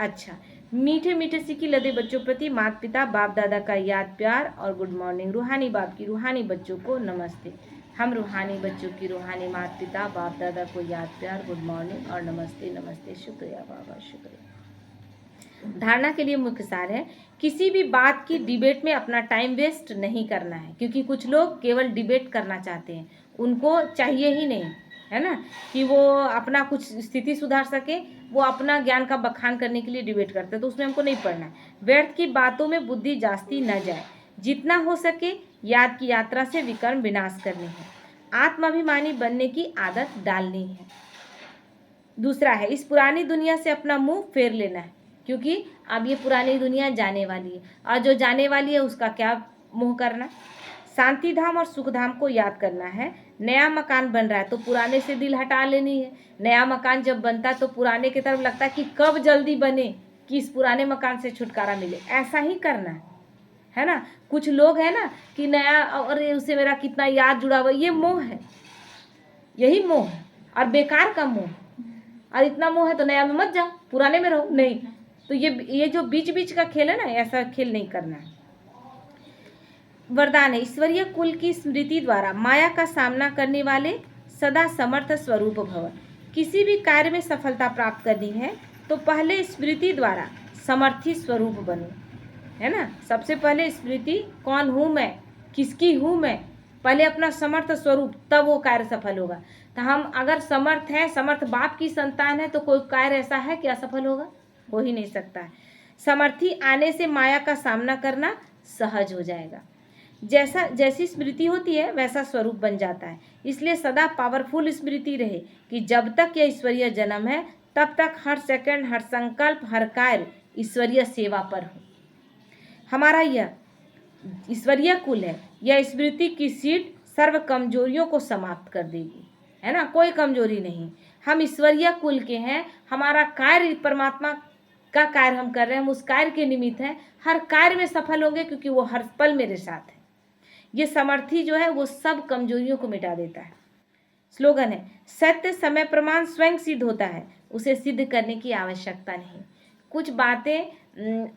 अच्छा, मीठे मीठे सीखी लदे बच्चों प्रति माता पिता बाप दादा का याद प्यार और गुड मॉर्निंग। रूहानी बाप की रूहानी बच्चों को नमस्ते। हम रूहानी बच्चों की रूहानी माता पिता बाप दादा को याद प्यार, गुड मॉर्निंग और नमस्ते नमस्ते। शुक्रिया बाबा, शुक्रिया। धारणा के लिए मुख्य सार है, किसी भी बात की डिबेट में अपना टाइम वेस्ट नहीं करना है, क्योंकि कुछ लोग केवल डिबेट करना चाहते हैं, उनको चाहिए ही नहीं, है ना, कि वो अपना कुछ स्थिति सुधार सके, वो अपना ज्ञान का बखान करने के लिए डिबेट करते हैं, तो उसमें हमको नहीं पढ़ना है। व्यर्थ की बातों में बुद्धि जास्ती न जाए, जितना हो सके याद की यात्रा से विकर्म विनाश करने हैं, आत्माभिमानी बनने की आदत डालनी है। दूसरा है, इस पुरानी दुनिया से अपना मुंह फेर लेना है, क्योंकि अब ये पुरानी दुनिया जाने वाली है, और जो जाने वाली है उसका क्या मुंह करना। शांति धाम और सुख धाम को याद करना है। नया मकान बन रहा है तो पुराने से दिल हटा लेनी है। नया मकान जब बनता है तो पुराने की तरफ लगता है कि कब जल्दी बने, कि इस पुराने मकान से छुटकारा मिले, ऐसा ही करना है ना। कुछ लोग है ना कि नया, और उससे मेरा कितना याद जुड़ा हुआ, ये मोह है, यही मोह है, और बेकार का मोह। और इतना मोह है तो नया में मत जाओ, पुराने में रहो, नहीं। तो ये जो बीच बीच का खेल है ना, ऐसा खेल नहीं करना है। वरदान है, ईश्वरीय कुल की स्मृति द्वारा माया का सामना करने वाले सदा समर्थ स्वरूप भव। किसी भी कार्य में सफलता प्राप्त करनी है तो पहले स्मृति द्वारा समर्थी स्वरूप बनो, है ना। सबसे पहले स्मृति, कौन हूँ मैं, किसकी हूँ मैं, पहले अपना समर्थ स्वरूप, तब वो कार्य सफल होगा। तो हम अगर समर्थ हैं, समर्थ बाप की संतान है, तो कोई कार्य ऐसा है कि असफल होगा, हो ही नहीं सकता है। समर्थी आने से माया का सामना करना सहज हो जाएगा। जैसी स्मृति होती है वैसा स्वरूप बन जाता है। इसलिए सदा पावरफुल स्मृति रहे कि जब तक यह ईश्वरीय जन्म है तब तक हर सेकंड, हर संकल्प, हर कार्य ईश्वरीय सेवा पर हो। हमारा यह ईश्वरीय कुल है, यह स्मृति की सीट सर्व कमजोरियों को समाप्त कर देगी, है ना। कोई कमजोरी नहीं, हम ईश्वरीय कुल के हैं, हमारा कार्य परमात्मा का कार्य हम कर रहे हैं, हम उस कार्य के निमित्त हैं, हर कार्य में सफल होंगे क्योंकि वो हर पल मेरे साथ है। ये समर्थी जो है वो सब कमजोरियों को मिटा देता है। स्लोगन है, सत्य समय प्रमाण स्वयं सिद्ध होता है, उसे सिद्ध करने की आवश्यकता नहीं। कुछ बातें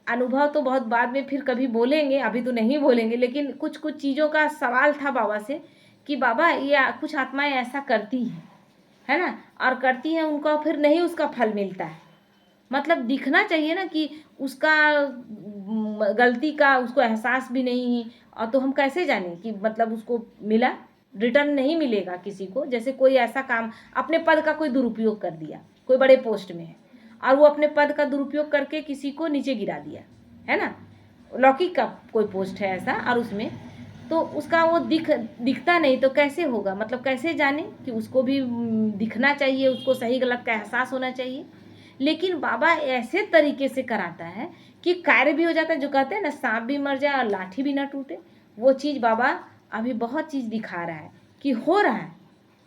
अनुभव तो बहुत बाद में फिर कभी बोलेंगे, अभी तो नहीं बोलेंगे, लेकिन कुछ कुछ चीज़ों का सवाल था बाबा से कि बाबा ये कुछ आत्माएं ऐसा करती हैं, है ना, और करती हैं, उनको फिर नहीं उसका फल मिलता है। मतलब दिखना चाहिए ना कि उसका गलती का उसको एहसास भी नहीं है, और तो हम कैसे जाने कि मतलब उसको मिला, रिटर्न नहीं मिलेगा किसी को। जैसे कोई ऐसा काम, अपने पद का कोई दुरुपयोग कर दिया, कोई बड़े पोस्ट में है और वो अपने पद का दुरुपयोग करके किसी को नीचे गिरा दिया, है ना, लौकिक का कोई पोस्ट है ऐसा, और उसमें तो उसका वो दिखता नहीं तो कैसे होगा, मतलब कैसे जाने कि उसको भी दिखना चाहिए, उसको सही गलत का एहसास होना चाहिए। लेकिन बाबा ऐसे तरीके से कराता है कि कार्य भी हो जाता है, जो कहते हैं ना सांप भी मर जाए और लाठी भी ना टूटे, वो चीज़ बाबा अभी बहुत चीज़ दिखा रहा है कि हो रहा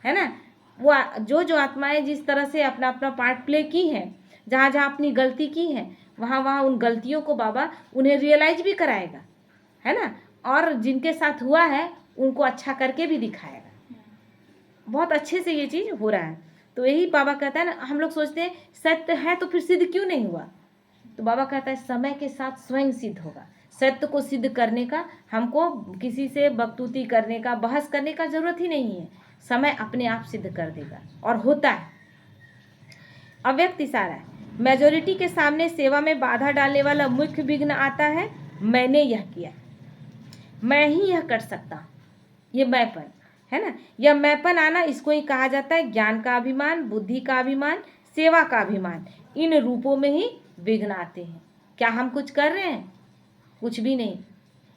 है ना। वो जो आत्माएं जिस तरह से अपना अपना पार्ट प्ले की हैं, जहाँ जहाँ अपनी गलती की है, वहाँ वहाँ उन गलतियों को बाबा उन्हें रियलाइज भी कराएगा, है ना। और जिनके साथ हुआ है उनको अच्छा करके भी दिखाएगा। बहुत अच्छे से ये चीज़ हो रहा है। तो यही बाबा कहता है ना, हम लोग सोचते हैं सत्य है तो फिर सिद्ध क्यों नहीं हुआ। तो बाबा कहता है समय के साथ स्वयं सिद्ध होगा। सत्य को सिद्ध करने का हमको किसी से बकतूती करने का, बहस करने का जरूरत ही नहीं है। समय अपने आप सिद्ध कर देगा और होता है। अव्यक्त इशारा है। मेजोरिटी के सामने सेवा में बाधा डालने वाला मुख्य विघ्न आता है मैंने यह किया, मैं ही यह कर सकता हूँ, ये मैंपन है ना। यह मैंपन आना, इसको ही कहा जाता है ज्ञान का अभिमान, बुद्धि का अभिमान, सेवा का अभिमान। इन रूपों में ही विघ्न आते हैं। क्या हम कुछ कर रहे हैं? कुछ भी नहीं।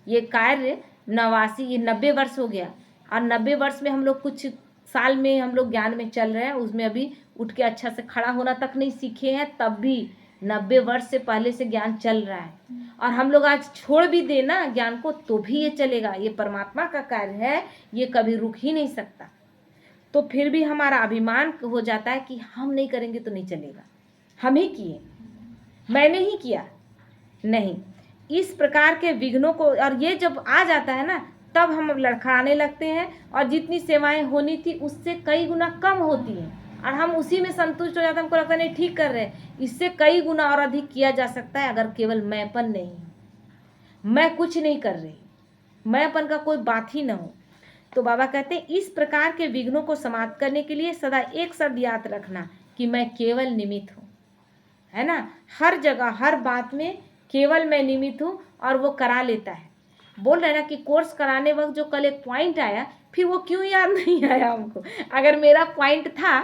ये कार्य 89 ये 90 वर्ष हो गया, और 90 वर्ष में हम लोग कुछ साल में हम लोग ज्ञान में चल रहे हैं, उसमें अभी उठ के अच्छा से खड़ा होना तक नहीं सीखे हैं, तब भी 90 वर्ष से पहले से ज्ञान चल रहा है। और हम लोग आज छोड़ भी देना ज्ञान को तो भी ये चलेगा। ये परमात्मा का कार्य है, ये कभी रुक ही नहीं सकता। तो फिर भी हमारा अभिमान हो जाता है कि हम नहीं करेंगे तो नहीं चलेगा, हम ही किए, मैंने ही किया। नहीं, इस प्रकार के विघ्नों को, और ये जब आ जाता है ना, तब हम लड़खड़ाने लगते हैं, और जितनी सेवाएं होनी थी उससे कई गुना कम होती हैं, और हम उसी में संतुष्ट हो जाते हैं। हमको लगता है नहीं ठीक कर रहे हैं, इससे कई गुना और अधिक किया जा सकता है अगर केवल मैंपन नहीं, मैं कुछ नहीं कर रही, मैंपन का कोई बात ही ना हो। तो बाबा कहते हैं इस प्रकार के विघ्नों को समाप्त करने के लिए सदा एक शब्द याद रखना कि मैं केवल निमित्त हूँ, है ना। हर जगह हर बात में केवल मैं निमित्त हूँ, और वो करा लेता है। बोल रहे ना कि कोर्स कराने वक्त जो कल एक पॉइंट आया, फिर वो क्यों याद नहीं आया हमको। अगर मेरा पॉइंट था,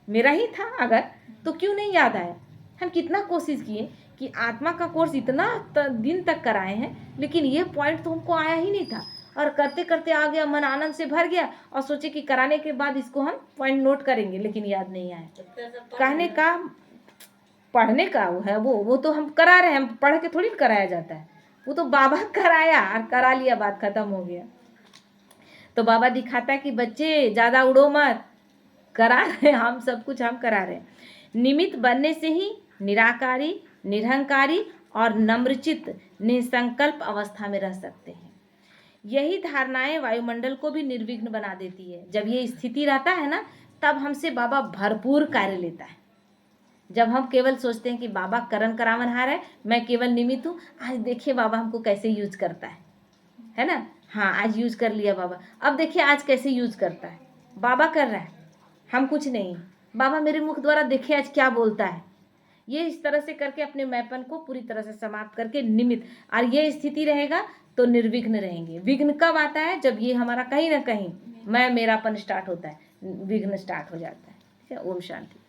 मेरा ही था अगर, तो क्यों नहीं याद आया। हम कितना कोशिश किए कि आत्मा का कोर्स इतना दिन तक कराए हैं, लेकिन ये पॉइंट तो हमको आया ही नहीं था, और करते करते आ गया, मन आनंद से भर गया, और सोचे कि कराने के बाद इसको हम पॉइंट नोट करेंगे, लेकिन याद नहीं आया। कहने का पढ़ने का वो है, वो तो हम करा रहे हैं, हम पढ़ के थोड़ी कराया जाता है, वो तो बाबा कराया और करा लिया, बात खत्म हो गया। तो बाबा दिखाता है कि बच्चे ज़्यादा उड़ो मत, करा रहे हैं हम, सब कुछ हम करा रहे हैं। निमित्त बनने से ही निराकारी, निरहंकारी और नम्रचित्त निसंकल्प अवस्था में रह सकते हैं। यही धारणाएं वायुमंडल को भी निर्विघ्न बना देती है। जब ये स्थिति रहता है ना, तब हमसे बाबा भरपूर कार्य लेता है। जब हम केवल सोचते हैं कि बाबा करण करावनहार है, मैं केवल निमित्त हूँ, आज देखिए बाबा हमको कैसे यूज करता है ना। हाँ, आज यूज कर लिया बाबा, अब देखिए आज कैसे यूज करता है। बाबा कर रहा है, हम कुछ नहीं। बाबा मेरे मुख द्वारा देखिए आज क्या बोलता है। ये इस तरह से करके अपने मैपन को पूरी तरह से समाप्त करके निमित्त, और ये स्थिति रहेगा तो निर्विघ्न रहेंगे। विघ्न कब आता है? जब ये हमारा कहीं ना कहीं मैं मेरापन स्टार्ट होता है, विघ्न स्टार्ट हो जाता है। ठीक है, ओम शांति।